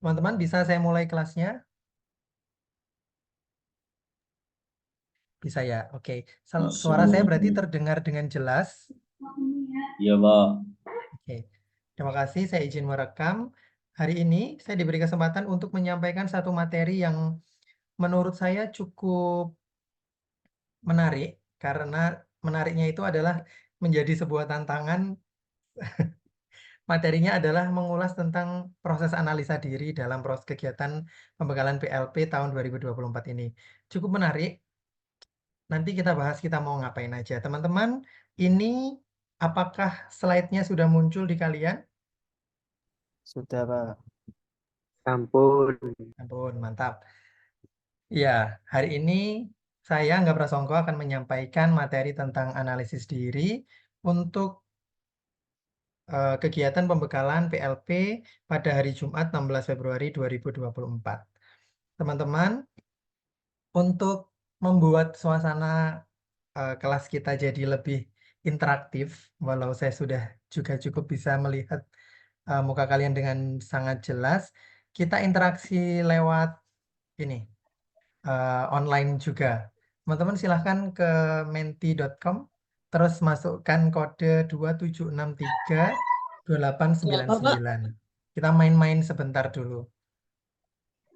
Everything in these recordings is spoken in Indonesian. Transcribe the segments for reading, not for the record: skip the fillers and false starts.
Teman-teman, bisa saya mulai kelasnya? Bisa ya? Oke. Suara saya berarti terdengar dengan jelas. Iya, Pak. Oke. Terima kasih, saya izin merekam. Hari ini saya diberi kesempatan untuk menyampaikan satu materi yang menurut saya cukup menarik, karena menariknya itu adalah menjadi sebuah tantangan. Materinya adalah mengulas tentang proses analisa diri dalam proses kegiatan pembekalan PLP tahun 2024 ini. Cukup menarik. Nanti kita bahas kita mau ngapain aja. Teman-teman, ini apakah slide-nya sudah muncul di kalian? Sudah, Pak. Ampun. Ampun, mantap. Ya, hari ini saya nggak prasangka akan menyampaikan materi tentang analisis diri untuk kegiatan pembekalan PLP pada hari Jumat 16 Februari 2024. Teman-teman, untuk membuat suasana kelas kita jadi lebih interaktif, walau saya sudah juga cukup bisa melihat muka kalian dengan sangat jelas, kita interaksi lewat ini, online juga. Teman-teman silahkan ke menti.com, terus masukkan kode 27632899. Kita main-main sebentar dulu.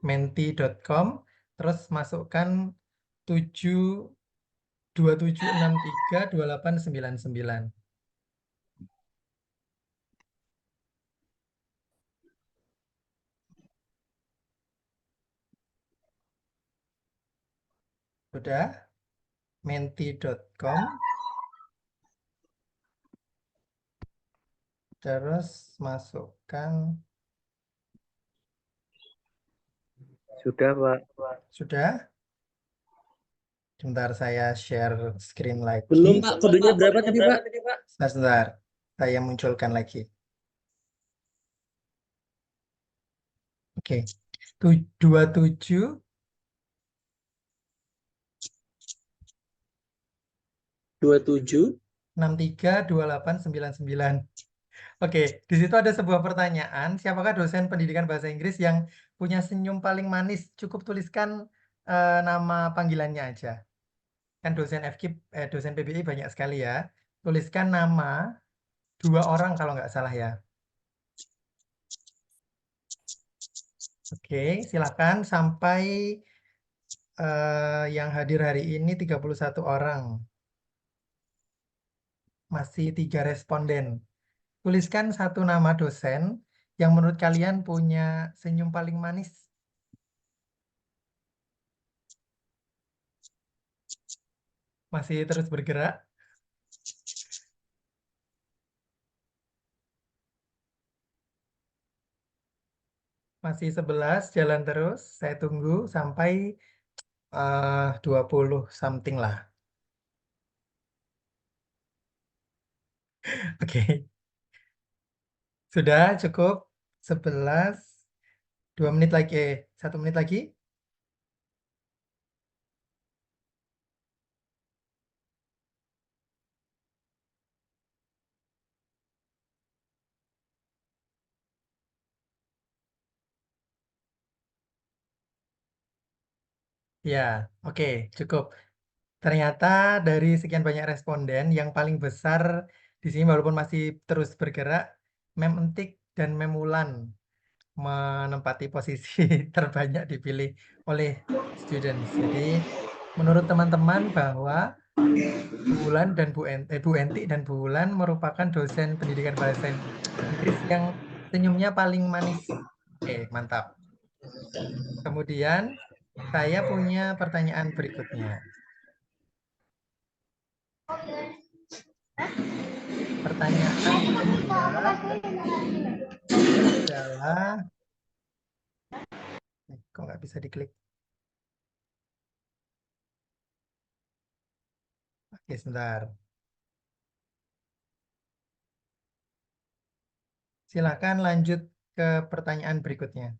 Menti.com, terus masukkan 27632899. Sudah? Menti.com, terus masukkan. Sudah, Pak. Sudah? Sebentar saya share screen lagi. Belum, Pak. Kodenya berapa tadi, Pak? Sebentar, saya munculkan lagi. Oke. 27 27. 632899. Oke, di situ ada sebuah pertanyaan, siapakah dosen pendidikan bahasa Inggris yang punya senyum paling manis? Cukup tuliskan nama panggilannya aja. Kan dosen FKIP, dosen PBI banyak sekali ya. Tuliskan nama 2 orang kalau nggak salah ya. Oke, silakan sampai yang hadir hari ini 31 orang. Masih 3 responden. Tuliskan satu nama dosen yang menurut kalian punya senyum paling manis. Masih terus bergerak. Masih 11, jalan terus. Saya tunggu sampai 20 something lah. Oke, sudah cukup. 11, 2 menit lagi, 1 menit lagi. Ya, oke, cukup. Ternyata dari sekian banyak responden, yang paling besar di sini walaupun masih terus bergerak, Mem Entik dan Mem Wulan menempati posisi terbanyak dipilih oleh students. Jadi menurut teman-teman bahwa Bu Wulan dan Bu Enti dan Bu Wulan merupakan dosen pendidikan bahasa Inggris yang senyumnya paling manis. Oke, mantap. Kemudian saya punya pertanyaan berikutnya. Pertanyaan kedua adalah, kok nggak bisa diklik? Oke, sebentar. Silakan lanjut ke pertanyaan berikutnya.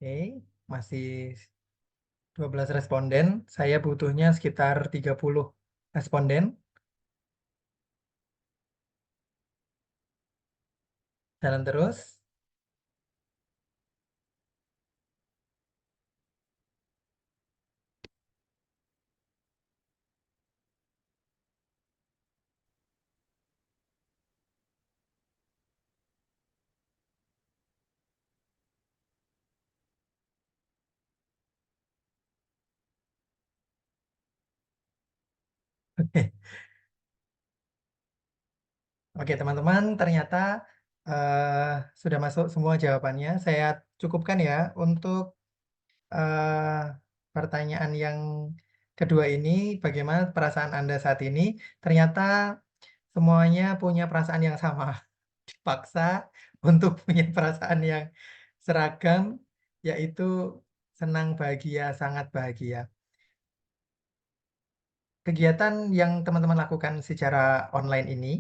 Oke, masih 12 responden. Saya butuhnya sekitar 30 responden. Jalan terus. Oke. Oke, teman-teman, ternyata sudah masuk semua jawabannya. Saya cukupkan ya untuk pertanyaan yang kedua ini. Bagaimana perasaan Anda saat ini? Ternyata semuanya punya perasaan yang sama. Dipaksa untuk punya perasaan yang seragam, yaitu senang, bahagia, sangat bahagia. Kegiatan yang teman-teman lakukan secara online ini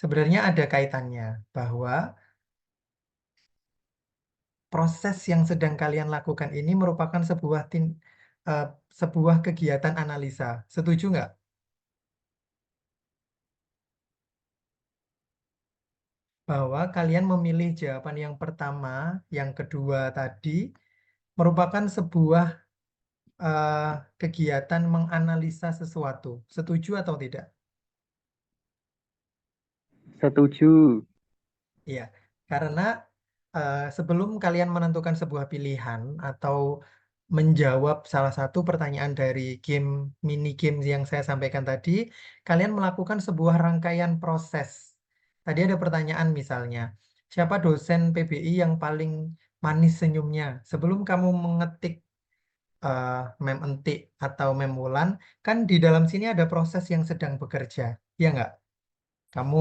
sebenarnya ada kaitannya bahwa proses yang sedang kalian lakukan ini merupakan sebuah kegiatan analisa. Setuju nggak? Bahwa kalian memilih jawaban yang pertama, yang kedua tadi merupakan sebuah kegiatan menganalisa sesuatu. Setuju atau tidak? Setuju. Iya, karena sebelum kalian menentukan sebuah pilihan atau menjawab salah satu pertanyaan dari mini game yang saya sampaikan tadi, kalian melakukan sebuah rangkaian proses. Tadi ada pertanyaan misalnya, siapa dosen PBI yang paling manis senyumnya? Sebelum kamu mengetik mem entik atau mem wulan, kan di dalam sini ada proses yang sedang bekerja, ya nggak? Kamu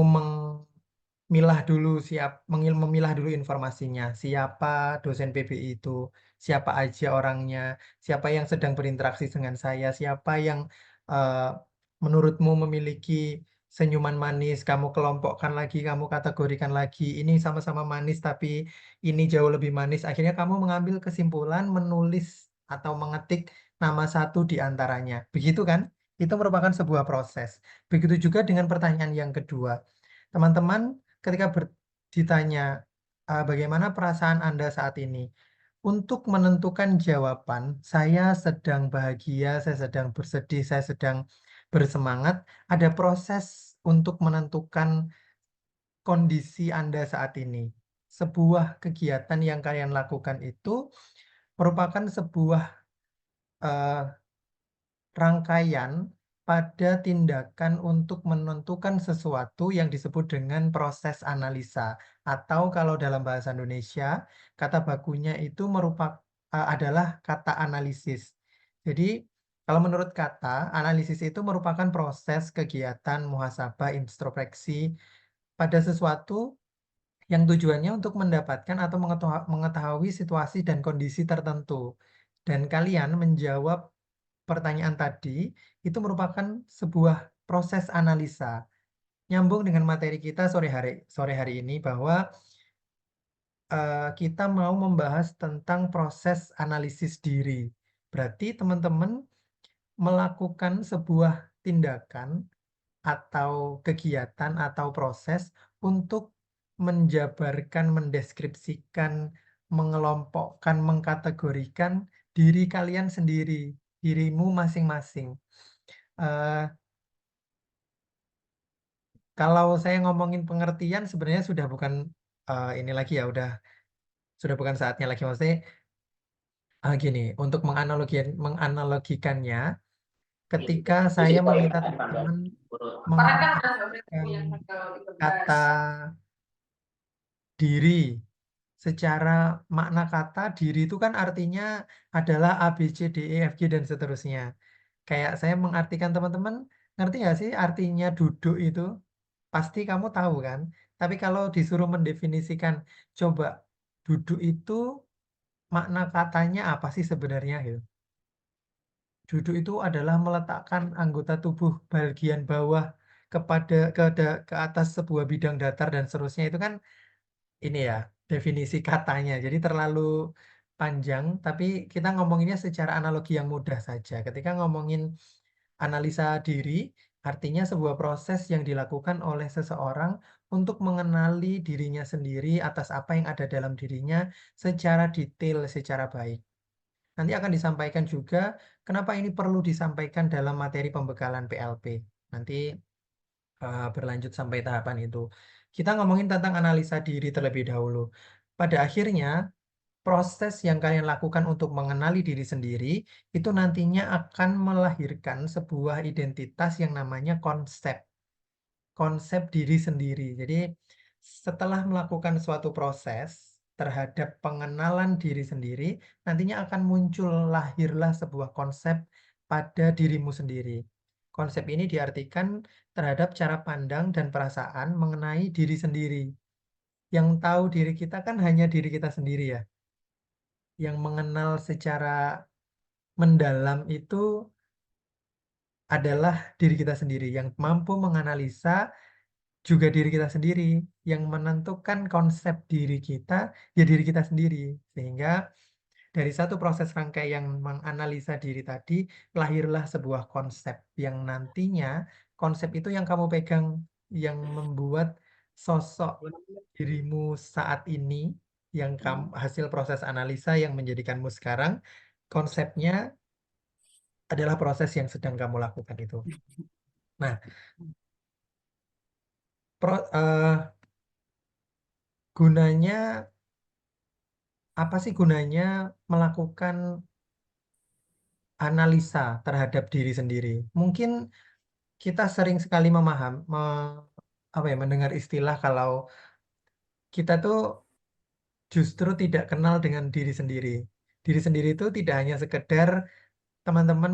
memilah dulu informasinya, siapa dosen PBI itu, siapa aja orangnya, siapa yang sedang berinteraksi dengan saya, siapa yang eh, menurutmu memiliki senyuman manis, kamu kelompokkan lagi, kamu kategorikan lagi, ini sama-sama manis tapi ini jauh lebih manis. Akhirnya kamu mengambil kesimpulan, menulis atau mengetik nama satu di antaranya. Begitu kan? Itu merupakan sebuah proses. Begitu juga dengan pertanyaan yang kedua. Teman-teman, ketika ditanya bagaimana perasaan Anda saat ini, untuk menentukan jawaban, saya sedang bahagia, saya sedang bersedih, saya sedang bersemangat, ada proses untuk menentukan kondisi Anda saat ini. Sebuah kegiatan yang kalian lakukan itu merupakan sebuah eh, rangkaian pada tindakan untuk menentukan sesuatu yang disebut dengan proses analisa, atau kalau dalam bahasa Indonesia kata bakunya itu adalah kata analisis. Jadi kalau menurut kata, analisis itu merupakan proses kegiatan muhasabah introspeksi pada sesuatu yang tujuannya untuk mendapatkan atau mengetahui situasi dan kondisi tertentu. Dan kalian menjawab pertanyaan tadi itu merupakan sebuah proses analisa. Nyambung dengan materi kita sore hari ini bahwa kita mau membahas tentang proses analisis diri. Berarti teman-teman melakukan sebuah tindakan atau kegiatan atau proses untuk menjabarkan, mendeskripsikan, mengelompokkan, mengkategorikan diri kalian sendiri, dirimu masing-masing. Eh, Kalau saya ngomongin pengertian sebenarnya sudah bukan ini lagi ya, sudah bukan saatnya lagi. Maksudnya gini, untuk menganalogikannya, ketika saya meminta teman-teman mengartikan kata diri, secara makna kata diri itu kan artinya adalah A, B, C, D, E, F, G, dan seterusnya. Kayak saya mengartikan teman-teman, ngerti nggak sih artinya duduk itu? Pasti kamu tahu kan? Tapi kalau disuruh mendefinisikan, coba duduk itu makna katanya apa sih sebenarnya gitu? Duduk itu adalah meletakkan anggota tubuh bagian bawah ke atas sebuah bidang datar dan seterusnya itu kan ini ya definisi katanya. Jadi terlalu panjang, tapi kita ngomonginnya secara analogi yang mudah saja. Ketika ngomongin analisa diri, artinya sebuah proses yang dilakukan oleh seseorang untuk mengenali dirinya sendiri atas apa yang ada dalam dirinya secara detail, secara baik. Nanti akan disampaikan juga kenapa ini perlu disampaikan dalam materi pembekalan PLP. Nanti berlanjut sampai tahapan itu. Kita ngomongin tentang analisa diri terlebih dahulu. Pada akhirnya, proses yang kalian lakukan untuk mengenali diri sendiri itu nantinya akan melahirkan sebuah identitas yang namanya konsep diri sendiri. Jadi, setelah melakukan suatu proses terhadap pengenalan diri sendiri, nantinya akan muncul lahirlah sebuah konsep pada dirimu sendiri. Konsep ini diartikan terhadap cara pandang dan perasaan mengenai diri sendiri. Yang tahu diri kita kan hanya diri kita sendiri ya. Yang mengenal secara mendalam itu adalah diri kita sendiri. Yang mampu menganalisa juga diri kita sendiri. Yang menentukan konsep diri kita, ya diri kita sendiri. Sehingga dari satu proses rangkaian menganalisa diri tadi, lahirlah sebuah konsep yang nantinya konsep itu yang kamu pegang, yang membuat sosok dirimu saat ini, yang hasil proses analisa yang menjadikanmu sekarang, konsepnya adalah proses yang sedang kamu lakukan itu. Nah, gunanya apa sih gunanya melakukan analisa terhadap diri sendiri? Mungkin kita sering sekali mendengar istilah kalau kita tuh justru tidak kenal dengan diri sendiri. Diri sendiri itu tidak hanya sekedar teman-teman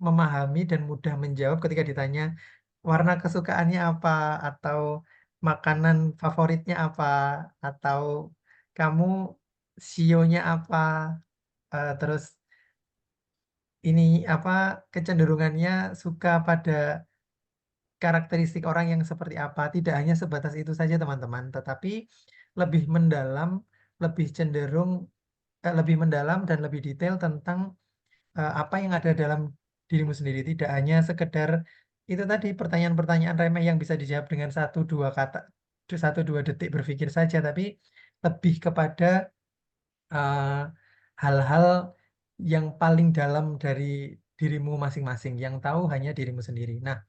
memahami dan mudah menjawab ketika ditanya warna kesukaannya apa, atau makanan favoritnya apa, atau kamu sionya apa, terus ini apa kecenderungannya suka pada karakteristik orang yang seperti apa. Tidak hanya sebatas itu saja teman-teman, tetapi lebih mendalam, lebih cenderung lebih mendalam dan lebih detail tentang apa yang ada dalam dirimu sendiri. Tidak hanya sekedar itu tadi pertanyaan-pertanyaan remeh yang bisa dijawab dengan satu dua kata, 1-2 detik berpikir saja, tapi lebih kepada hal-hal yang paling dalam dari dirimu masing-masing, yang tahu hanya dirimu sendiri. Nah,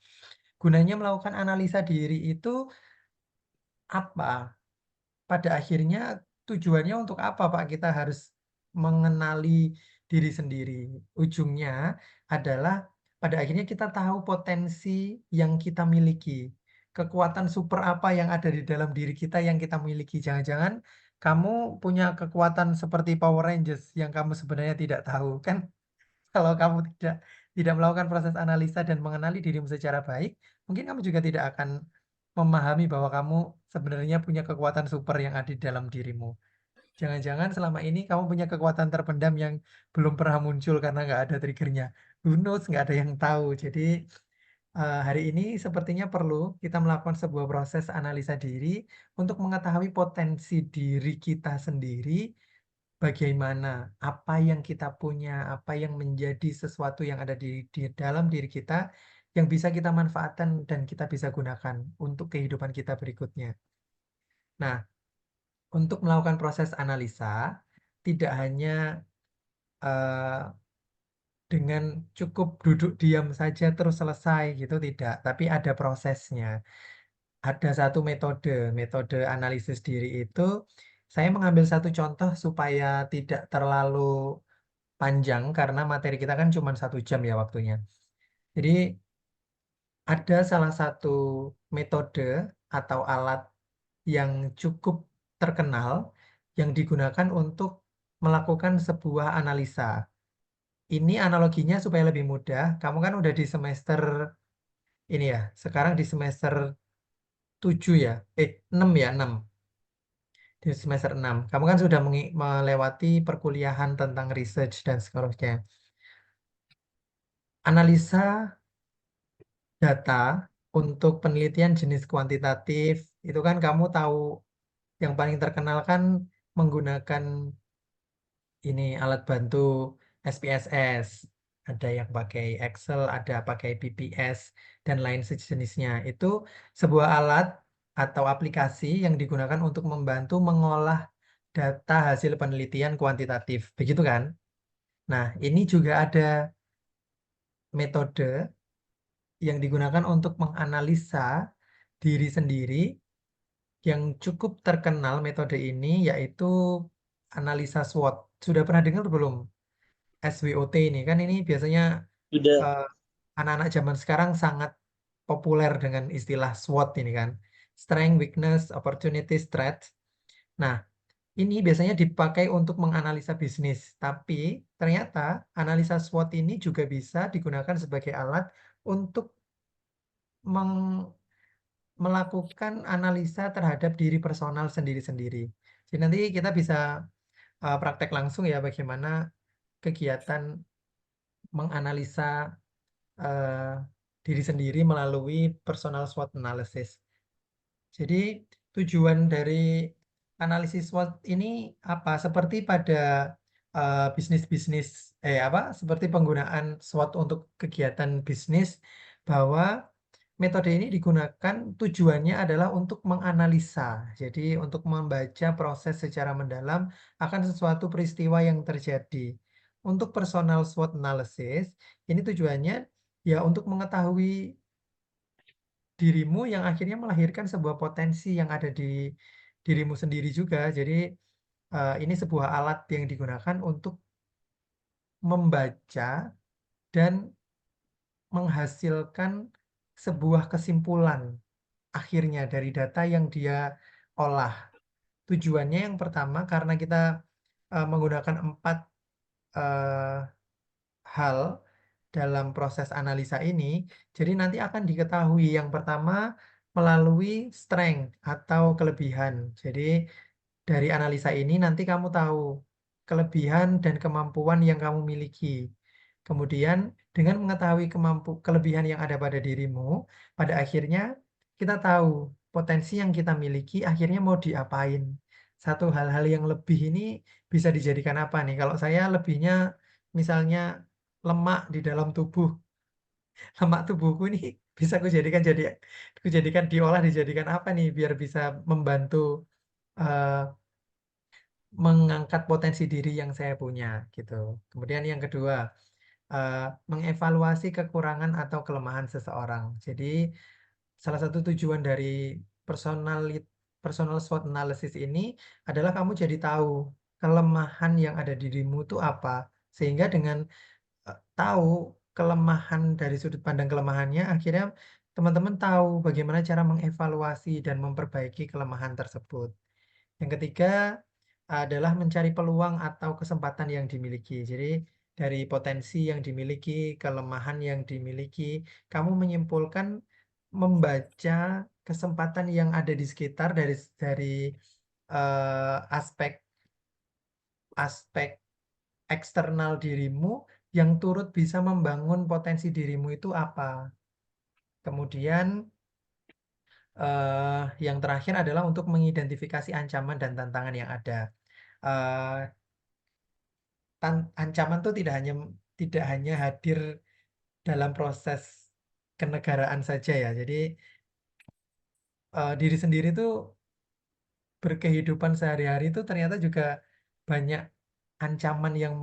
gunanya melakukan analisa diri itu apa? Pada akhirnya tujuannya untuk apa, Pak? Kita harus mengenali diri sendiri. Ujungnya adalah pada akhirnya kita tahu potensi yang kita miliki. Kekuatan super apa yang ada di dalam diri kita yang kita miliki. Jangan-jangan kamu punya kekuatan seperti Power Rangers yang kamu sebenarnya tidak tahu, kan? Kalau kamu tidak melakukan proses analisa dan mengenali dirimu secara baik, mungkin kamu juga tidak akan memahami bahwa kamu sebenarnya punya kekuatan super yang ada di dalam dirimu. Jangan-jangan selama ini kamu punya kekuatan terpendam yang belum pernah muncul karena nggak ada triggernya. Who knows, nggak ada yang tahu. Jadi hari ini sepertinya perlu kita melakukan sebuah proses analisa diri untuk mengetahui potensi diri kita sendiri, bagaimana, apa yang kita punya, apa yang menjadi sesuatu yang ada di dalam diri kita yang bisa kita manfaatkan dan kita bisa gunakan untuk kehidupan kita berikutnya. Nah, untuk melakukan proses analisa, tidak hanya dengan cukup duduk diam saja terus selesai gitu, tidak. Tapi ada prosesnya. Ada satu metode analisis diri itu, saya mengambil satu contoh supaya tidak terlalu panjang karena materi kita kan cuma 1 jam ya waktunya. Jadi ada salah satu metode atau alat yang cukup terkenal yang digunakan untuk melakukan sebuah analisa. Ini analoginya supaya lebih mudah. Kamu kan udah di semester ini ya, sekarang di semester 7 ya, 6 ya, 6. Di semester 6. Kamu kan sudah melewati perkuliahan tentang research dan seterusnya. Analisa data untuk penelitian jenis kuantitatif, itu kan kamu tahu yang paling terkenal kan menggunakan ini alat bantu SPSS, ada yang pakai Excel, ada pakai PPS, dan lain sejenisnya. Itu sebuah alat atau aplikasi yang digunakan untuk membantu mengolah data hasil penelitian kuantitatif. Begitu kan? Nah, ini juga ada metode yang digunakan untuk menganalisa diri sendiri yang cukup terkenal metode ini yaitu analisa SWOT. Sudah pernah dengar belum? SWOT ini kan ini biasanya Sudah. eh, anak-anak zaman sekarang sangat populer dengan istilah SWOT ini kan. Strength, Weakness, Opportunities, Threats. Nah, ini biasanya dipakai untuk menganalisa bisnis, tapi ternyata analisa SWOT ini juga bisa digunakan sebagai alat untuk melakukan analisa terhadap diri personal sendiri-sendiri. Jadi nanti kita bisa praktek langsung ya bagaimana kegiatan menganalisa eh, diri sendiri melalui personal SWOT analysis. Jadi tujuan dari analisis SWOT ini apa? Seperti pada bisnis-bisnis seperti penggunaan SWOT untuk kegiatan bisnis bahwa metode ini digunakan tujuannya adalah untuk menganalisa. Jadi untuk membaca proses secara mendalam akan sesuatu peristiwa yang terjadi. Untuk personal SWOT analysis ini tujuannya ya untuk mengetahui dirimu yang akhirnya melahirkan sebuah potensi yang ada di dirimu sendiri juga. Jadi ini sebuah alat yang digunakan untuk membaca dan menghasilkan sebuah kesimpulan akhirnya dari data yang dia olah. Tujuannya yang pertama karena kita menggunakan 4 eh, hal dalam proses analisa ini, jadi nanti akan diketahui yang pertama melalui strength atau kelebihan. Jadi dari analisa ini nanti kamu tahu kelebihan dan kemampuan yang kamu miliki. Kemudian dengan mengetahui kelebihan yang ada pada dirimu, pada akhirnya kita tahu potensi yang kita miliki akhirnya mau diapain. Satu hal-hal yang lebih ini bisa dijadikan apa nih? Kalau saya lebihnya misalnya lemak di dalam tubuh, lemak tubuhku ini bisa kujadikan diolah dijadikan apa nih biar bisa membantu eh, mengangkat potensi diri yang saya punya gitu. Kemudian yang kedua, eh, mengevaluasi kekurangan atau kelemahan seseorang. Jadi salah satu tujuan dari personal personal SWOT analysis ini adalah kamu jadi tahu kelemahan yang ada di dirimu itu apa. Sehingga dengan tahu kelemahan dari sudut pandang kelemahannya, akhirnya teman-teman tahu bagaimana cara mengevaluasi dan memperbaiki kelemahan tersebut. Yang ketiga adalah mencari peluang atau kesempatan yang dimiliki. Jadi dari potensi yang dimiliki, kelemahan yang dimiliki, kamu menyimpulkan membaca kesempatan yang ada di sekitar dari aspek aspek eksternal dirimu yang turut bisa membangun potensi dirimu itu apa. Kemudian yang terakhir adalah untuk mengidentifikasi ancaman dan tantangan yang ada. Eh, Ancaman tuh tidak hanya hadir dalam proses kenegaraan saja ya. Jadi diri sendiri tuh berkehidupan sehari-hari itu ternyata juga banyak ancaman yang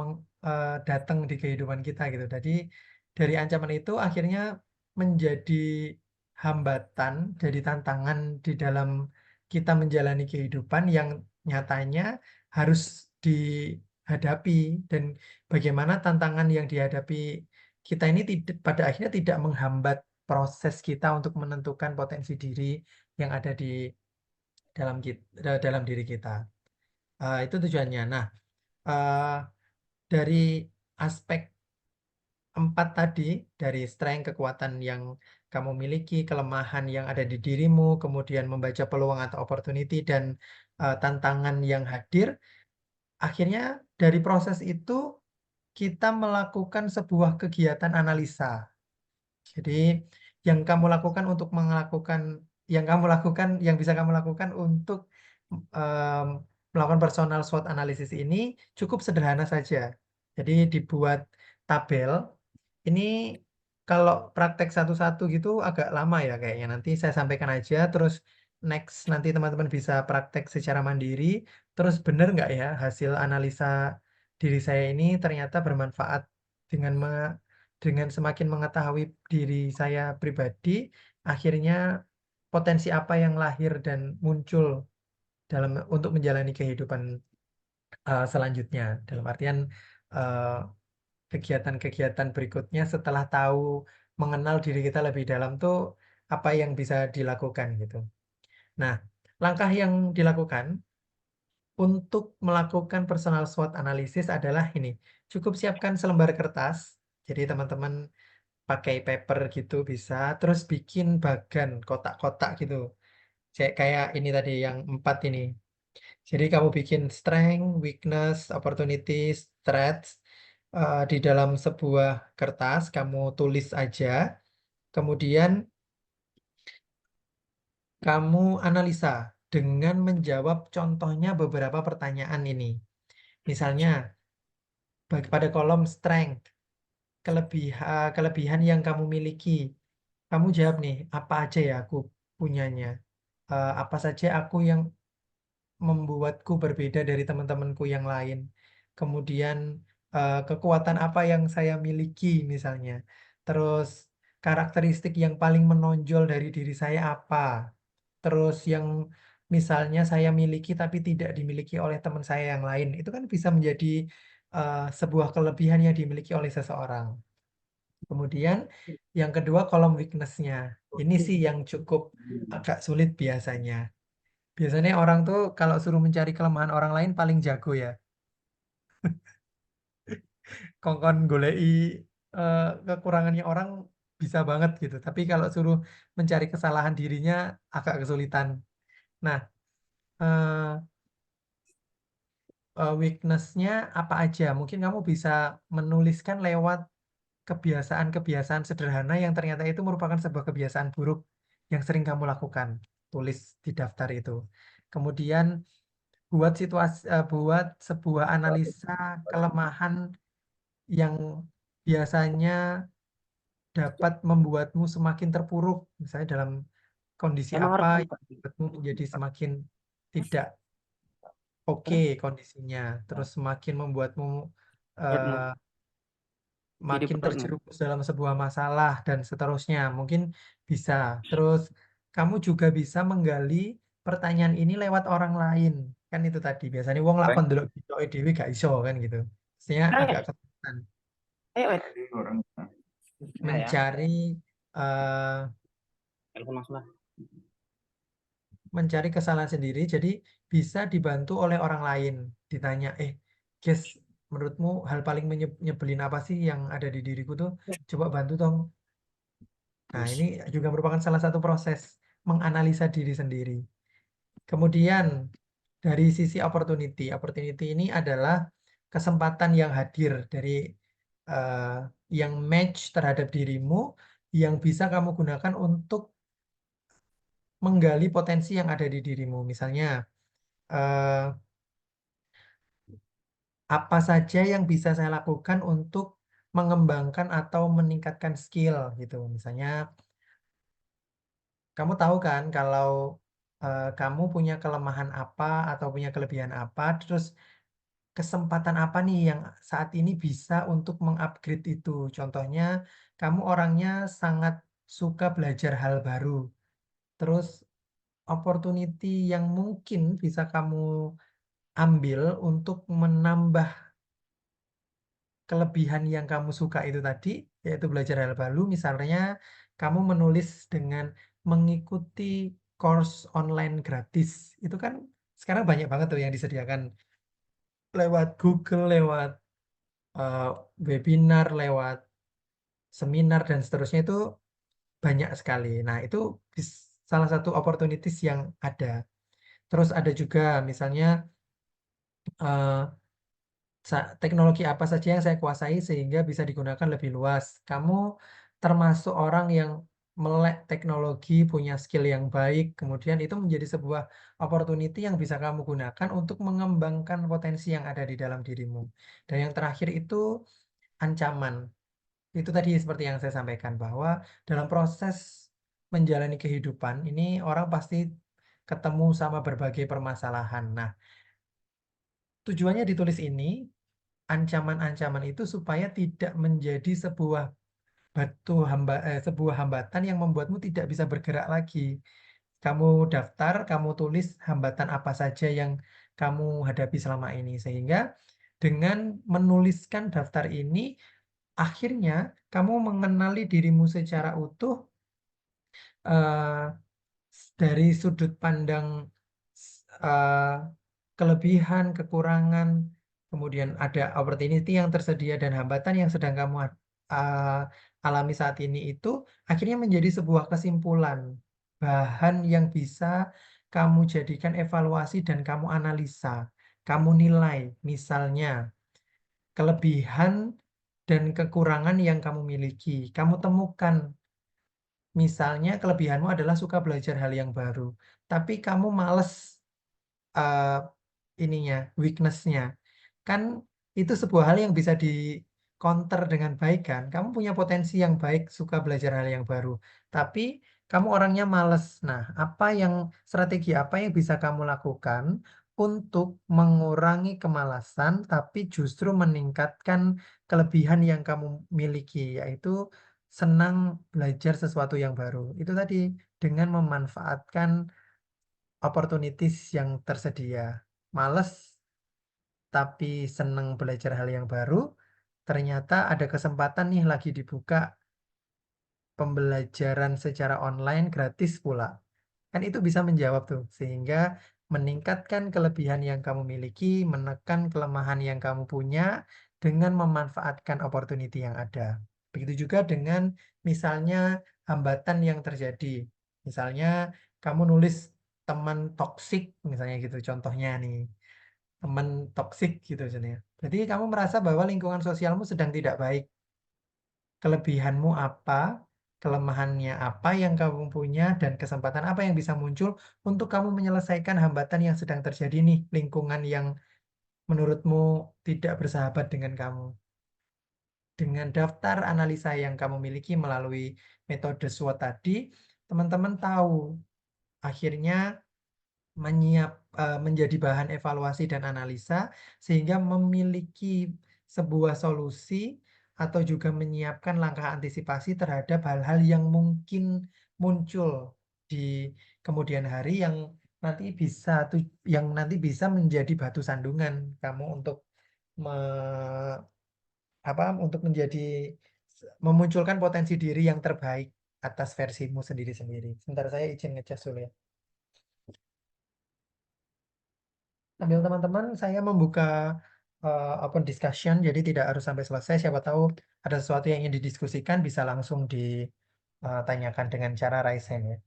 datang di kehidupan kita gitu. Jadi dari ancaman itu akhirnya menjadi hambatan, jadi tantangan di dalam kita menjalani kehidupan yang nyatanya harus dihadapi dan bagaimana tantangan yang dihadapi kita ini pada akhirnya tidak menghambat proses kita untuk menentukan potensi diri yang ada di dalam diri kita. Itu tujuannya. Nah, eh, dari aspek 4 tadi, dari strength, kekuatan yang kamu miliki, kelemahan yang ada di dirimu, kemudian membaca peluang atau opportunity, dan tantangan yang hadir, akhirnya dari proses itu kita melakukan sebuah kegiatan analisa. Jadi yang kamu lakukan untuk melakukan, yang bisa kamu lakukan untuk melakukan personal SWOT analysis ini cukup sederhana saja. Jadi dibuat tabel. Ini kalau praktek satu-satu gitu agak lama ya kayaknya. Nanti saya sampaikan aja, terus next nanti teman-teman bisa praktek secara mandiri. Terus benar nggak ya hasil analisa diri saya ini ternyata bermanfaat dengan dengan semakin mengetahui diri saya pribadi, akhirnya potensi apa yang lahir dan muncul dalam untuk menjalani kehidupan selanjutnya. Dalam artian eh, kegiatan-kegiatan berikutnya setelah tahu mengenal diri kita lebih dalam tuh apa yang bisa dilakukan gitu. Nah, langkah yang dilakukan untuk melakukan personal SWOT analysis adalah ini. Cukup siapkan selembar kertas. Jadi teman-teman pakai paper gitu bisa, terus bikin bagan kotak-kotak gitu. Kayak ini tadi yang 4 ini. Jadi kamu bikin strength, weakness, opportunities, threats di dalam sebuah kertas, kamu tulis aja. Kemudian kamu analisa dengan menjawab contohnya beberapa pertanyaan ini. Misalnya pada kolom strength, kelebihan yang kamu miliki. Kamu jawab nih, apa aja ya aku punyanya? Apa saja aku yang membuatku berbeda dari teman-temanku yang lain. Kemudian kekuatan apa yang saya miliki misalnya. Terus karakteristik yang paling menonjol dari diri saya apa. Terus yang misalnya saya miliki tapi tidak dimiliki oleh teman saya yang lain. Itu kan bisa menjadi sebuah kelebihan yang dimiliki oleh seseorang. Kemudian yang kedua kolom weakness-nya. Ini sih yang cukup agak sulit biasanya. Biasanya orang tuh kalau suruh mencari kelemahan orang lain paling jago ya. Kongkon golei kekurangannya orang bisa banget gitu. Tapi kalau suruh mencari kesalahan dirinya agak kesulitan. Nah, eh, weakness-nya apa aja? Mungkin kamu bisa menuliskan lewat kebiasaan-kebiasaan sederhana yang ternyata itu merupakan sebuah kebiasaan buruk yang sering kamu lakukan. Tulis di daftar itu. Kemudian buat sebuah analisa kelemahan yang biasanya dapat membuatmu semakin terpuruk, misalnya dalam kondisi Emang apa rekam, yang Pak? membuatmu menjadi semakin tidak oke kondisinya, terus semakin membuatmu Edmu. eh, Jadi makin perutmu. terjerumus dalam sebuah masalah dan seterusnya. Mungkin bisa. Terus kamu juga bisa menggali pertanyaan ini lewat orang lain. Kan itu tadi. Biasanya wong lakon delok video dhewe gak iso kan gitu. Maksudnya agak Eh, kesulitan orang. Nah ya, mencari eh, telepon langsung lah. mencari kesalahan sendiri. Jadi bisa dibantu oleh orang lain. Ditanya, guys, menurutmu hal paling nyebelin apa sih yang ada di diriku tuh? Coba bantu dong. Nah, ini juga merupakan salah satu proses menganalisa diri sendiri. Kemudian, dari sisi opportunity, opportunity ini adalah kesempatan yang hadir dari eh, yang match terhadap dirimu, yang bisa kamu gunakan untuk menggali potensi yang ada di dirimu. Misalnya, eh, apa saja yang bisa saya lakukan untuk mengembangkan atau meningkatkan skill gitu. Misalnya, kamu tahu kan kalau kamu punya kelemahan apa atau punya kelebihan apa, terus kesempatan apa nih yang saat ini bisa untuk mengupgrade itu. Contohnya, kamu orangnya sangat suka belajar hal baru. Terus opportunity yang mungkin bisa kamu ambil untuk menambah kelebihan yang kamu suka itu tadi, yaitu belajar hal baru. Misalnya, kamu menulis dengan mengikuti course online gratis. Itu kan sekarang banyak banget tuh yang disediakan lewat Google, lewat eh, webinar, lewat seminar, dan seterusnya itu banyak sekali. Nah, itu salah satu opportunities yang ada. Terus ada juga misalnya eh, teknologi apa saja yang saya kuasai sehingga bisa digunakan lebih luas. Kamu termasuk orang yang melek teknologi, punya skill yang baik, kemudian itu menjadi sebuah opportunity yang bisa kamu gunakan untuk mengembangkan potensi yang ada di dalam dirimu. Dan yang terakhir itu ancaman. Itu tadi seperti yang saya sampaikan bahwa dalam proses menjalani kehidupan ini orang pasti ketemu sama berbagai permasalahan. Nah, tujuannya ditulis ini, ancaman-ancaman itu supaya tidak menjadi sebuah hambatan yang membuatmu tidak bisa bergerak lagi. Kamu daftar, kamu tulis hambatan apa saja yang kamu hadapi selama ini. Sehingga dengan menuliskan daftar ini, akhirnya kamu mengenali dirimu secara utuh eh, dari sudut pandang eh, kelebihan, kekurangan, kemudian ada opportunity yang tersedia dan hambatan yang sedang kamu eh, alami saat ini itu akhirnya menjadi sebuah kesimpulan, bahan yang bisa kamu jadikan evaluasi dan kamu analisa, kamu nilai, misalnya kelebihan dan kekurangan yang kamu miliki, kamu temukan. Misalnya kelebihanmu adalah suka belajar hal yang baru, tapi kamu males eh, ininya, weakness-nya. Kan itu sebuah hal yang bisa di counter dengan baik kan. Kamu punya potensi yang baik, suka belajar hal yang baru, tapi kamu orangnya males. Nah, strategi apa yang bisa kamu lakukan untuk mengurangi kemalasan, tapi justru meningkatkan kelebihan yang kamu miliki, yaitu senang belajar sesuatu yang baru. Itu tadi dengan memanfaatkan opportunities yang tersedia. Males tapi senang belajar hal yang baru, ternyata ada kesempatan nih lagi dibuka pembelajaran secara online gratis pula. Kan itu bisa menjawab tuh, sehingga meningkatkan kelebihan yang kamu miliki, menekan kelemahan yang kamu punya dengan memanfaatkan opportunity yang ada. Begitu juga dengan misalnya hambatan yang terjadi. Misalnya kamu nulis teman toksik, misalnya gitu contohnya nih. Teman toksik gitu misalnya. Jadi kamu merasa bahwa lingkungan sosialmu sedang tidak baik. Kelebihanmu apa, kelemahannya apa yang kamu punya, dan kesempatan apa yang bisa muncul untuk kamu menyelesaikan hambatan yang sedang terjadi nih, lingkungan yang menurutmu tidak bersahabat dengan kamu. Dengan daftar analisa yang kamu miliki melalui metode SWOT tadi, teman-teman tahu akhirnya menjadi bahan evaluasi dan analisa sehingga memiliki sebuah solusi atau juga menyiapkan langkah antisipasi terhadap hal-hal yang mungkin muncul di kemudian hari yang nanti bisa menjadi batu sandungan kamu untuk me- untuk memunculkan potensi diri yang terbaik atas versimu sendiri-sendiri. Sebentar saya izin ngecas dulu ya. Sambil teman-teman, saya membuka open discussion, jadi tidak harus sampai selesai. Siapa tahu ada sesuatu yang ingin didiskusikan, bisa langsung ditanyakan dengan cara raise hand ya.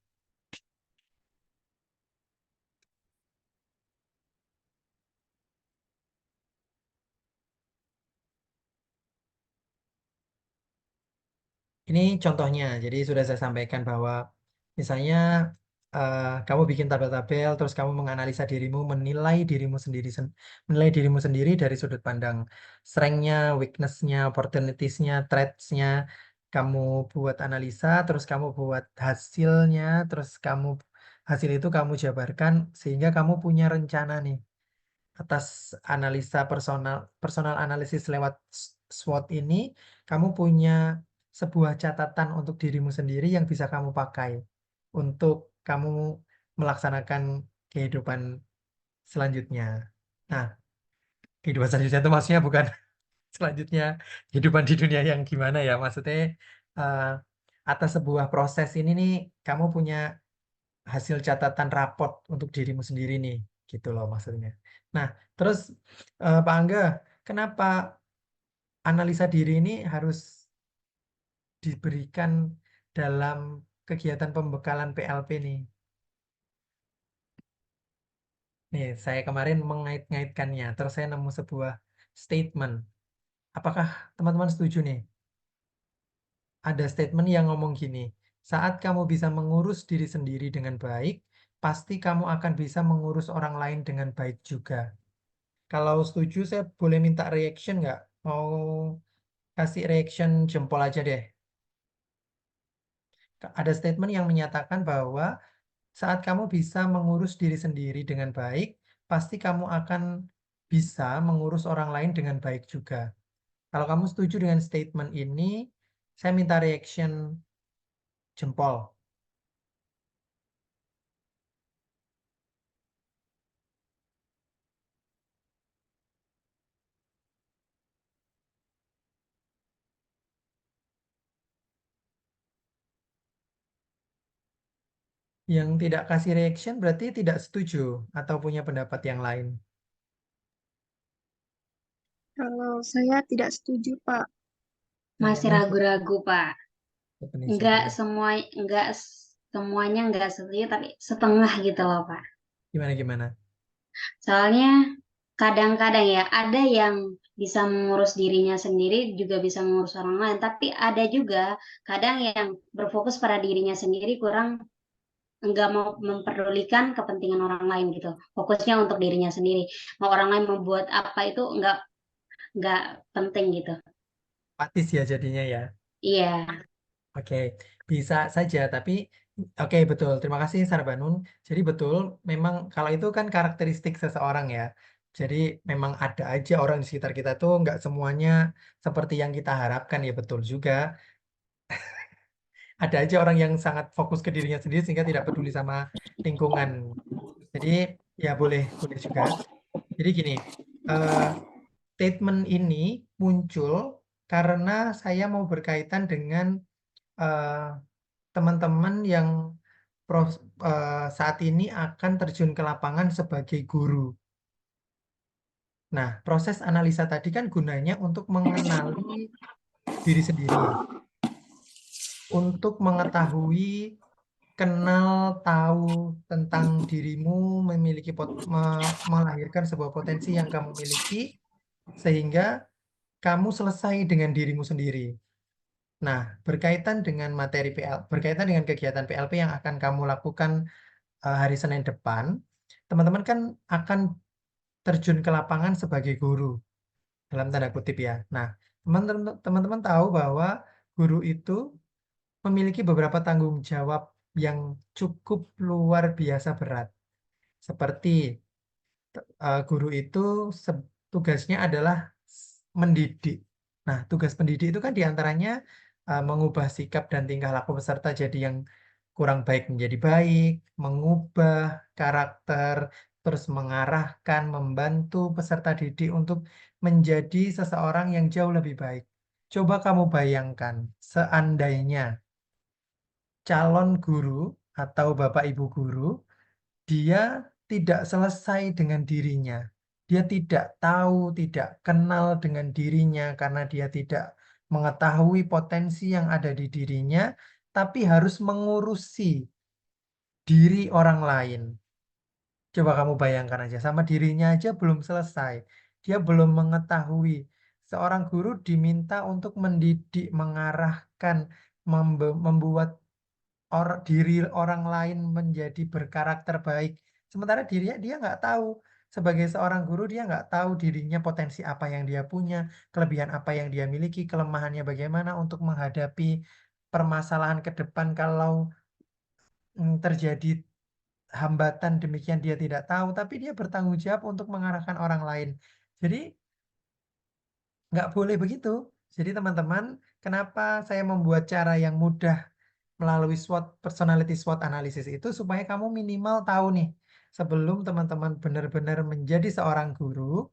Ini contohnya, jadi sudah saya sampaikan bahwa misalnya kamu bikin tabel-tabel, terus kamu menganalisa dirimu, menilai dirimu sendiri dari sudut pandang strength-nya, weakness-nya, opportunities-nya, threats-nya. Kamu buat analisa, terus kamu buat hasilnya, hasil itu kamu jabarkan sehingga kamu punya rencana nih atas analisa personal analisis lewat SWOT ini, kamu punya sebuah catatan untuk dirimu sendiri yang bisa kamu pakai untuk kamu melaksanakan kehidupan selanjutnya. Nah, kehidupan selanjutnya itu maksudnya bukan selanjutnya kehidupan di dunia yang gimana ya, maksudnya eh, atas sebuah proses ini nih, kamu punya hasil catatan raport untuk dirimu sendiri nih, gitu loh maksudnya. Nah, terus Pak Angga, kenapa analisa diri ini harus diberikan dalam kegiatan pembekalan PLP nih? Nih, saya kemarin mengait-ngaitkannya, terus saya nemu sebuah statement. Apakah teman-teman setuju nih? Ada statement yang ngomong gini, Saat kamu bisa mengurus diri sendiri dengan baik, pasti kamu akan bisa mengurus orang lain dengan baik juga. Kalau setuju, saya boleh minta reaction nggak? Mau kasih reaction jempol aja deh. Ada statement yang menyatakan bahwa saat kamu bisa mengurus diri sendiri dengan baik, pasti kamu akan bisa mengurus orang lain dengan baik juga. Kalau kamu setuju dengan statement ini, saya minta reaction jempol. Yang tidak kasih reaction berarti tidak setuju atau punya pendapat yang lain. Kalau saya tidak setuju, Pak. Masih Mas- ragu-ragu, Pak. Siapa nih, Enggak siapa nih? semua, enggak semuanya enggak setuju, tapi setengah gitu loh, Pak. Gimana? Soalnya kadang-kadang ya ada yang bisa mengurus dirinya sendiri juga bisa mengurus orang lain, tapi ada juga kadang yang berfokus pada dirinya sendiri kurang enggak mau memperdulikan kepentingan orang lain gitu. Fokusnya untuk dirinya sendiri. Mau orang lain membuat apa itu enggak penting gitu. Apatis ya jadinya ya. Iya. Oke, bisa saja, tapi oke betul. Terima kasih Sarbanun. Jadi betul, memang kalau itu kan karakteristik seseorang ya. Jadi memang ada aja orang di sekitar kita tuh nggak semuanya seperti yang kita harapkan ya betul juga. Ada aja orang yang sangat fokus ke dirinya sendiri sehingga tidak peduli sama lingkungan. Jadi ya boleh juga. Jadi gini, eh, statement ini muncul karena saya mau berkaitan dengan eh, teman-teman yang saat ini akan terjun ke lapangan sebagai guru. Nah, proses analisa tadi kan gunanya untuk mengenali diri sendiri, untuk mengetahui, kenal, tahu tentang dirimu, melahirkan sebuah potensi yang kamu miliki, sehingga kamu selesai dengan dirimu sendiri. Nah, berkaitan dengan materi PL, berkaitan dengan kegiatan PLP yang akan kamu lakukan hari Senin depan, teman-teman kan akan terjun ke lapangan sebagai guru, dalam tanda kutip ya. Nah, teman-teman tahu bahwa guru itu memiliki beberapa tanggung jawab yang cukup luar biasa berat. Seperti guru itu tugasnya adalah mendidik. Nah, tugas pendidik itu kan diantaranya mengubah sikap dan tingkah laku peserta jadi yang kurang baik menjadi baik, mengubah karakter, terus mengarahkan, membantu peserta didik untuk menjadi seseorang yang jauh lebih baik. Coba kamu bayangkan, seandainya calon guru atau bapak ibu guru, dia tidak selesai dengan dirinya. Dia tidak tahu, tidak kenal dengan dirinya karena dia tidak mengetahui potensi yang ada di dirinya, tapi harus mengurusi diri orang lain. Coba kamu bayangkan aja, sama dirinya aja belum selesai. Dia belum mengetahui. Seorang guru diminta untuk mendidik, mengarahkan, membuat diri orang lain menjadi berkarakter baik. Sementara dirinya dia nggak tahu. Sebagai seorang guru dia nggak tahu dirinya potensi apa yang dia punya, kelebihan apa yang dia miliki, kelemahannya bagaimana untuk menghadapi permasalahan ke depan kalau terjadi hambatan demikian dia tidak tahu, tapi dia bertanggung jawab untuk mengarahkan orang lain. Jadi nggak boleh begitu. Jadi teman-teman, kenapa saya membuat cara yang mudah melalui SWOT, personality SWOT analysis itu supaya kamu minimal tahu nih, sebelum teman-teman benar-benar menjadi seorang guru,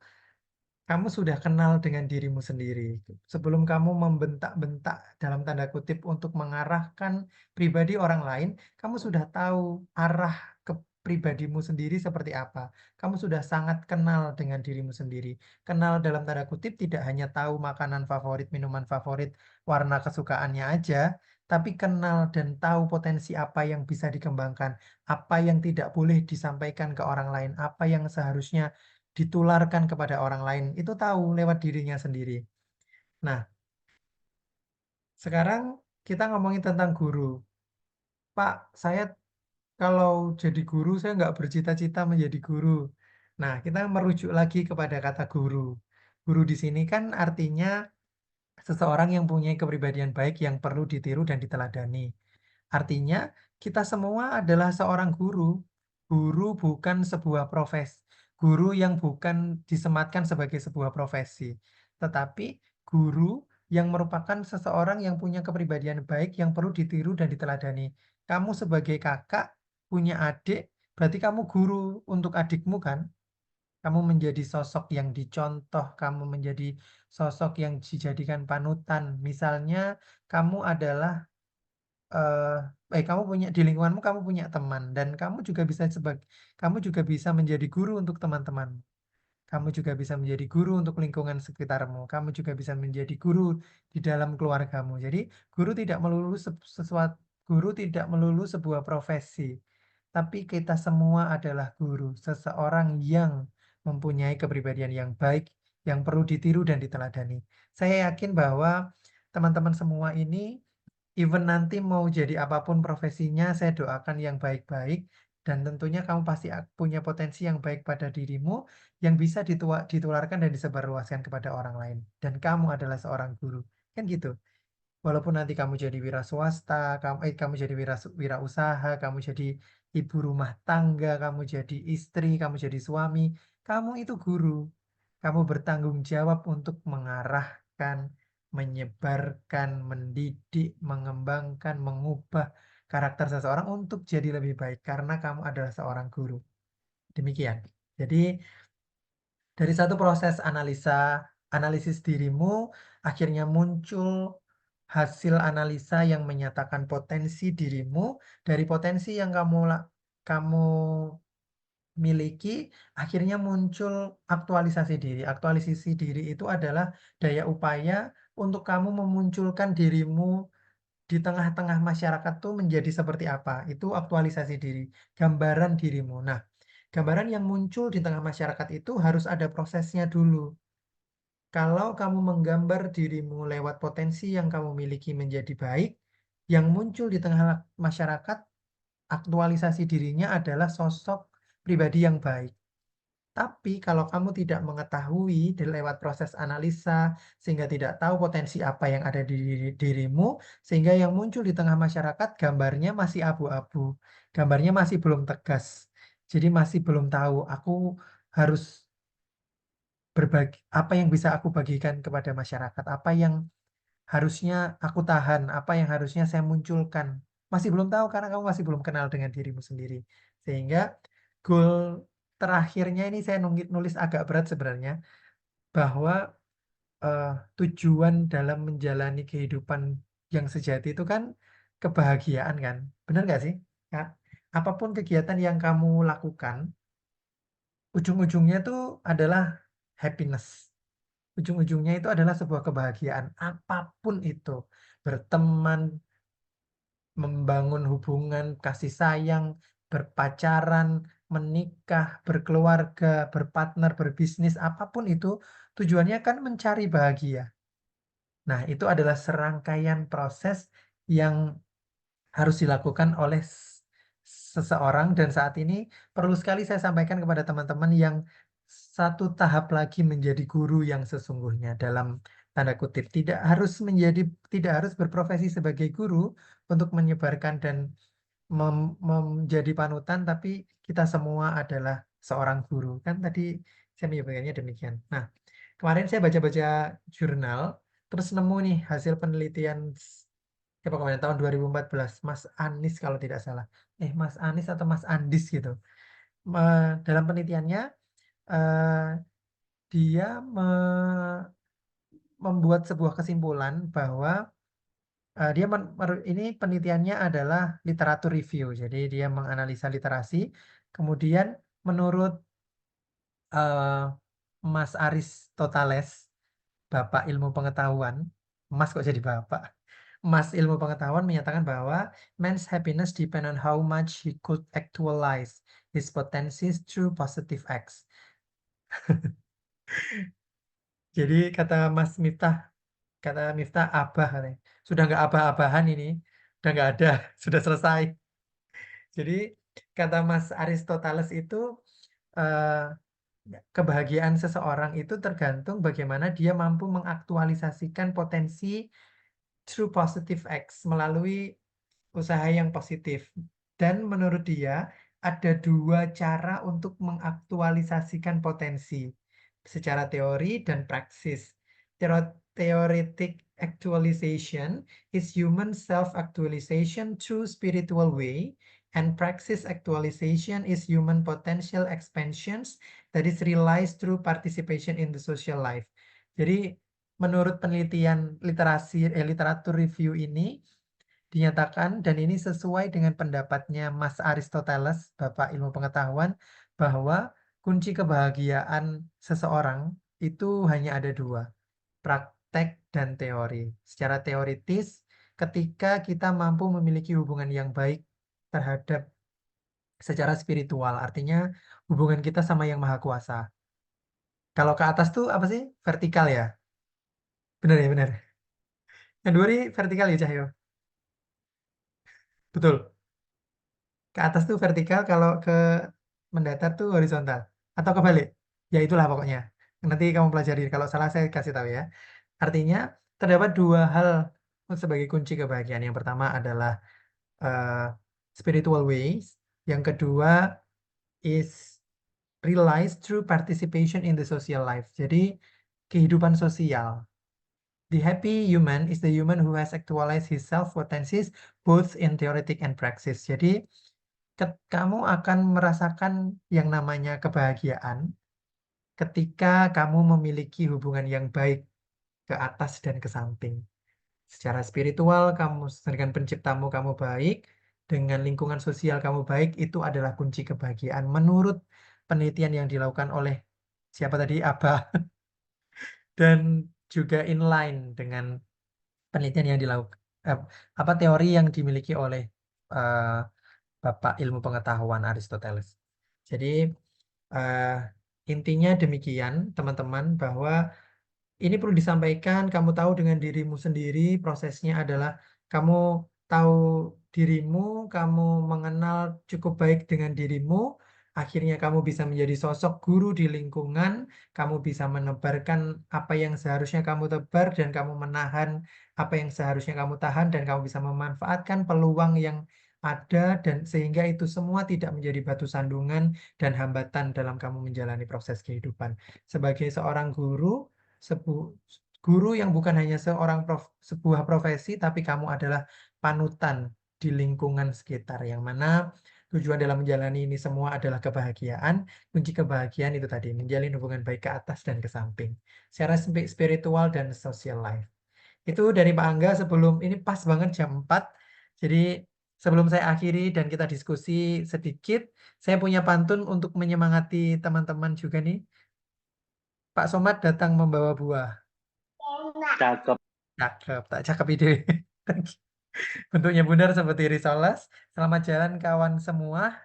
kamu sudah kenal dengan dirimu sendiri. Sebelum kamu membentak-bentak dalam tanda kutip untuk mengarahkan pribadi orang lain, kamu sudah tahu arah ke pribadimu sendiri seperti apa. Kamu sudah sangat kenal dengan dirimu sendiri. Kenal dalam tanda kutip tidak hanya tahu makanan favorit, minuman favorit, warna kesukaannya aja, tapi kenal dan tahu potensi apa yang bisa dikembangkan, apa yang tidak boleh disampaikan ke orang lain, apa yang seharusnya ditularkan kepada orang lain, itu tahu lewat dirinya sendiri. Nah, sekarang kita ngomongin tentang guru. Pak, saya kalau jadi guru saya nggak bercita-cita menjadi guru. Nah, kita merujuk lagi kepada kata guru. Guru di sini kan artinya seseorang yang punya kepribadian baik yang perlu ditiru dan diteladani. Artinya, kita semua adalah seorang guru. Guru bukan sebuah profesi. Guru yang bukan disematkan sebagai sebuah profesi. Tetapi guru yang merupakan seseorang yang punya kepribadian baik yang perlu ditiru dan diteladani. Kamu sebagai kakak punya adik, berarti kamu guru untuk adikmu kan? Kamu menjadi sosok yang dicontoh, kamu menjadi sosok yang dijadikan panutan. Misalnya kamu adalah kamu punya di lingkunganmu kamu punya teman dan kamu juga bisa menjadi guru untuk teman-teman. Kamu juga bisa menjadi guru untuk lingkungan sekitarmu. Kamu juga bisa menjadi guru di dalam keluargamu. Jadi, guru tidak melulu sebuah profesi. Tapi kita semua adalah guru, seseorang yang mempunyai kepribadian yang baik, yang perlu ditiru dan diteladani. Saya yakin bahwa teman-teman semua ini, even nanti mau jadi apapun profesinya, saya doakan yang baik-baik. Dan tentunya kamu pasti punya potensi yang baik pada dirimu, yang bisa ditularkan dan disebarluaskan kepada orang lain. Dan kamu adalah seorang guru. Kan gitu. Walaupun nanti kamu jadi wira swasta, kamu jadi wirausaha, kamu jadi ibu rumah tangga, kamu jadi istri, kamu jadi suami, kamu itu guru. Kamu bertanggung jawab untuk mengarahkan, menyebarkan, mendidik, mengembangkan, mengubah karakter seseorang untuk jadi lebih baik karena kamu adalah seorang guru. Demikian. Jadi dari satu proses analisis dirimu, akhirnya muncul hasil analisa yang menyatakan potensi dirimu. Dari potensi yang kamu miliki, akhirnya muncul aktualisasi diri. Aktualisasi diri itu adalah daya upaya untuk kamu memunculkan dirimu di tengah-tengah masyarakat tuh menjadi seperti apa. Itu aktualisasi diri, gambaran dirimu. Nah, gambaran yang muncul di tengah masyarakat itu harus ada prosesnya dulu. Kalau kamu menggambar dirimu lewat potensi yang kamu miliki menjadi baik, yang muncul di tengah masyarakat, aktualisasi dirinya adalah sosok pribadi yang baik. Tapi kalau kamu tidak mengetahui lewat proses analisa, sehingga tidak tahu potensi apa yang ada di dirimu, sehingga yang muncul di tengah masyarakat gambarnya masih abu-abu, gambarnya masih belum tegas. Jadi masih belum tahu aku harus berbagi, apa yang bisa aku bagikan kepada masyarakat, apa yang harusnya aku tahan, apa yang harusnya saya munculkan. Masih belum tahu karena kamu masih belum kenal dengan dirimu sendiri. Sehingga goal terakhirnya ini saya nulis agak berat sebenarnya, bahwa tujuan dalam menjalani kehidupan yang sejati itu kan kebahagiaan kan. Benar nggak sih? Ya. Apapun kegiatan yang kamu lakukan, ujung-ujungnya itu adalah happiness. Ujung-ujungnya itu adalah sebuah kebahagiaan. Apapun itu. Berteman, membangun hubungan kasih sayang, berpacaran, menikah, berkeluarga, berpartner, berbisnis, apapun itu tujuannya kan mencari bahagia. Nah, itu adalah serangkaian proses yang harus dilakukan oleh seseorang dan saat ini perlu sekali saya sampaikan kepada teman-teman yang satu tahap lagi menjadi guru yang sesungguhnya dalam tanda kutip tidak harus berprofesi sebagai guru untuk menyebarkan dan menjadi panutan, tapi kita semua adalah seorang guru. Kan tadi saya menyebutkannya demikian. Nah, kemarin saya baca-baca jurnal, terus nemu nih hasil penelitian siapa kemarin tahun 2014, Mas Anies kalau tidak salah. Mas Anies atau Mas Andis gitu. Dalam penelitiannya, eh, dia membuat sebuah kesimpulan bahwa ini penelitiannya adalah literatur review. Jadi dia menganalisa literasi. Kemudian menurut Mas Aris Totales, Bapak Ilmu Pengetahuan, Mas kok jadi Bapak? Mas Ilmu Pengetahuan menyatakan bahwa man's happiness depend on how much he could actualize his potencies through positive acts. Jadi kata Miftah abah katanya. Sudah nggak abah-abahan ini, udah nggak ada, sudah selesai. Jadi kata Mas Aristoteles itu eh, kebahagiaan seseorang itu tergantung bagaimana dia mampu mengaktualisasikan potensi through positive acts melalui usaha yang positif. Dan menurut dia ada dua cara untuk mengaktualisasikan potensi secara teori dan praksis. Theoretic actualization is human self-actualization through spiritual way, and praxis actualization is human potential expansions that is realized through participation in the social life. Jadi menurut penelitian literatur review ini dinyatakan, dan ini sesuai dengan pendapatnya Mas Aristoteles, Bapak Ilmu Pengetahuan, bahwa kunci kebahagiaan seseorang itu hanya ada dua, praktek dan teori. Secara teoritis, ketika kita mampu memiliki hubungan yang baik terhadap secara spiritual, artinya hubungan kita sama Yang Maha Kuasa. Kalau ke atas tuh apa sih? Vertikal ya? Benar ya, benar. Yang dua ini vertikal ya, Cahyo? Betul. Ke atas tuh vertikal, kalau ke mendatar tuh horizontal. Atau kebalik. Ya itulah pokoknya. Nanti kamu pelajari. Kalau salah saya kasih tahu ya. Artinya terdapat dua hal sebagai kunci kebahagiaan. Yang pertama adalah uh, spiritual ways. Yang kedua is realized through participation in the social life. Jadi kehidupan sosial. The happy human is the human who has actualized his self potencies both in theoretic and praxis. Jadi kamu akan merasakan yang namanya kebahagiaan ketika kamu memiliki hubungan yang baik ke atas dan ke samping. Secara spiritual, kamu dengan penciptamu kamu baik, dengan lingkungan sosial kamu baik, itu adalah kunci kebahagiaan menurut penelitian yang dilakukan oleh siapa tadi, Abah, dan juga inline dengan penelitian yang dilakukan, apa teori yang dimiliki oleh eh, Bapak Ilmu Pengetahuan Aristoteles. Jadi intinya demikian, teman-teman, bahwa ini perlu disampaikan. Kamu tahu dengan dirimu sendiri, prosesnya adalah kamu tahu dirimu, kamu mengenal cukup baik dengan dirimu, akhirnya kamu bisa menjadi sosok guru di lingkungan, kamu bisa menebarkan apa yang seharusnya kamu tebar, dan kamu menahan apa yang seharusnya kamu tahan, dan kamu bisa memanfaatkan peluang yang ada, dan sehingga itu semua tidak menjadi batu sandungan dan hambatan dalam kamu menjalani proses kehidupan. Sebagai seorang guru, guru yang bukan hanya sebuah profesi, tapi kamu adalah panutan di lingkungan sekitar, yang mana tujuan dalam menjalani ini semua adalah kebahagiaan. Kunci kebahagiaan itu tadi, menjalin hubungan baik ke atas dan ke samping, secara spiritual dan social life. Itu dari Pak Angga. Sebelum ini pas banget jam 4, jadi sebelum saya akhiri dan kita diskusi sedikit, saya punya pantun untuk menyemangati teman-teman juga nih. Pak Somad datang membawa buah. Cakep. Cakep, tak cakep ide. Bentuknya bundar seperti risoles. Selamat jalan kawan semua.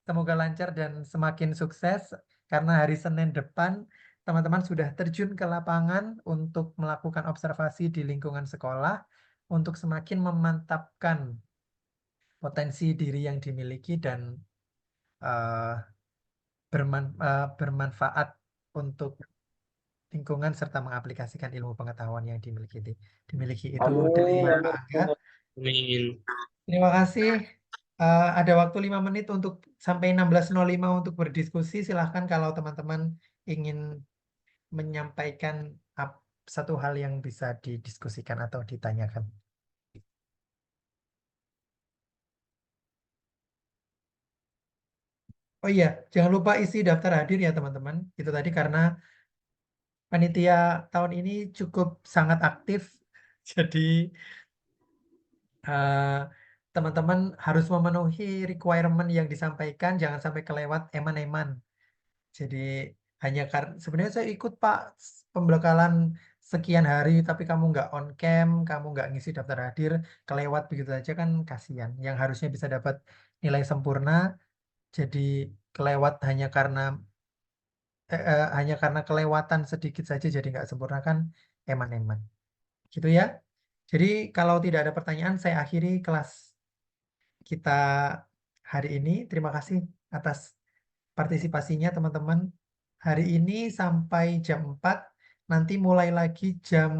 Semoga lancar dan semakin sukses, karena hari Senin depan teman-teman sudah terjun ke lapangan untuk melakukan observasi di lingkungan sekolah untuk semakin memantapkan potensi diri yang dimiliki dan eh, bermanfaat untuk lingkungan serta mengaplikasikan ilmu pengetahuan yang dimiliki itu dari Pak Angga. Amin. Terima kasih. Ada waktu 5 menit untuk sampai 16.05 untuk berdiskusi. Silahkan kalau teman-teman ingin menyampaikan satu hal yang bisa didiskusikan atau ditanyakan. Oh iya, jangan lupa isi daftar hadir ya teman-teman. Itu tadi karena panitia tahun ini cukup sangat aktif. Jadi teman-teman harus memenuhi requirement yang disampaikan, jangan sampai kelewat eman-eman. Jadi hanya karena sebenarnya saya ikut Pak pembekalan sekian hari, tapi kamu nggak on cam, kamu nggak ngisi daftar hadir, kelewat begitu aja kan kasihan. Yang harusnya bisa dapat nilai sempurna, jadi kelewat hanya karena kelewatan sedikit saja, jadi nggak sempurna kan eman-eman. Gitu ya. Jadi kalau tidak ada pertanyaan, saya akhiri kelas kita hari ini. Terima kasih atas partisipasinya teman-teman. Hari ini sampai jam 4, nanti mulai lagi jam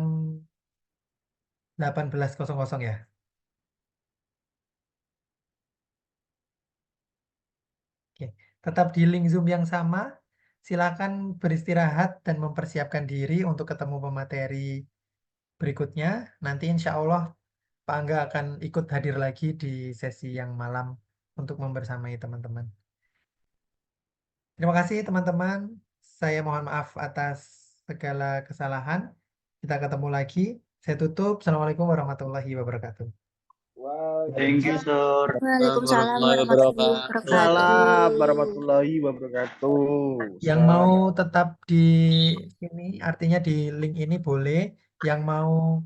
18.00 ya. Oke, tetap di link Zoom yang sama. Silakan beristirahat dan mempersiapkan diri untuk ketemu pemateri berikutnya. Nanti insya Allah Pak Angga akan ikut hadir lagi di sesi yang malam untuk membersamai teman-teman. Terima kasih teman-teman. Saya mohon maaf atas segala kesalahan. Kita ketemu lagi. Saya tutup. Assalamualaikum warahmatullahi wabarakatuh. Thank you, Sir. Waalaikumsalam warahmatullahi wabarakatuh. Salam warahmatullahi wabarakatuh. Yang mau tetap di sini, artinya di link ini boleh. Yang mau